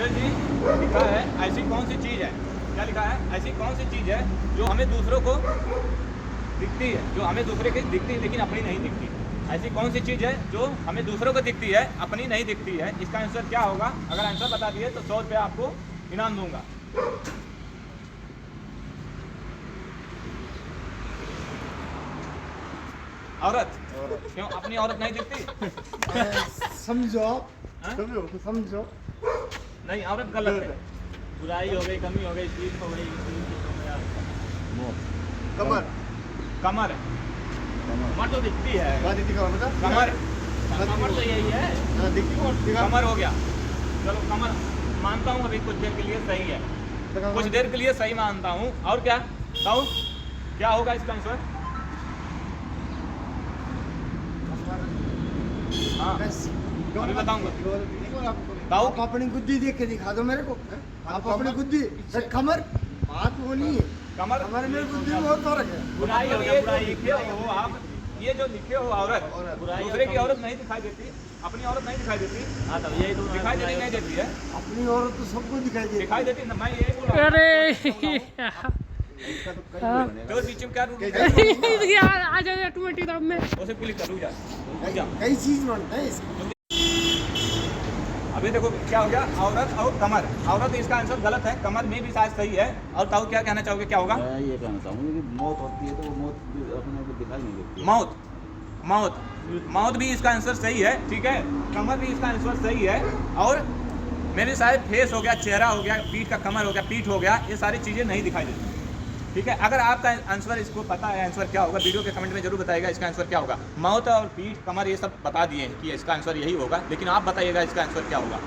सूरज जी लिखा है ऐसी कौन सी चीज़ है, क्या लिखा है, ऐसी कौन सी चीज़ है जो हमें दूसरों को दिखती है, जो हमें दूसरे की दिखती है लेकिन अपनी नहीं दिखती। ऐसी कौन सी चीज़ है जो हमें दूसरों को दिखती है अपनी नहीं दिखती है। इसका आंसर क्या होगा? अगर आंसर बता दिए तो 100 रुपये आपको इनाम दूंगा। औरत। क्यों अपनी औरत नहीं दिखती? समझो हाँ? समझो नहीं, औरत गलत है। बुराई हो गई, कमी हो गई, चीज हो गई, कमर कमर। कमर तो दिखती है। दिखती कमर कमर कमर तो यही है। दिखती कमर हो गया। चलो कमर मानता हूँ अभी कुछ देर के लिए सही है, कुछ देर के लिए सही मानता हूँ। और क्या बताऊँ क्या होगा इसका आंसर? हाँ अभी बताऊंगा। ताऊ आप अपनी गुद्दी देख के दिखा दो मेरे को। आप अपनी गुद्दी कमर बात वो नहीं है। कमर कमर में गुद्दी में बहुत फर्क है। बुराई हो गया, बुराई लिखे हो आप, ये जो लिखे हो औरत, दूसरे की औरत नहीं दिखाई देती, अपनी औरत नहीं दिखाई देती। हाँ तो यही तो दिखाई देती नहीं देती है। अपनी औरत तो सबको दिखाई देती मैं यही बोल रहा हूँ। अरे तो बीच में क्या रूल यार आ जाओ ऑटोमेटिक दाम में उसे क्लिक कर, रुक जा। कई चीज बनता है इसमें। अभी देखो क्या हो गया, औरत और कमर। औरत इसका आंसर गलत है, कमर में भी शायद सही है। और ताऊ क्या कहना चाहोगे, क्या होगा? मैं ये कहना चाहूँगा कि मौत होती है तो वो मौत अपने को दिखाई नहीं देती। मौत। मौत मौत भी इसका आंसर सही है, ठीक है। कमर भी इसका आंसर सही है। और मेरे शायद फेस हो गया, चेहरा हो गया, पीठ का कमर हो गया, पीठ हो गया, ये सारी चीज़ें नहीं दिखाई देती, ठीक है। अगर आपका आंसर इसको पता है, आंसर क्या होगा वीडियो के कमेंट में जरूर बताइएगा इसका आंसर क्या होगा। मौत और पीठ कमर ये सब बता दिए हैं कि इसका आंसर यही होगा, लेकिन आप बताइएगा इसका आंसर क्या होगा।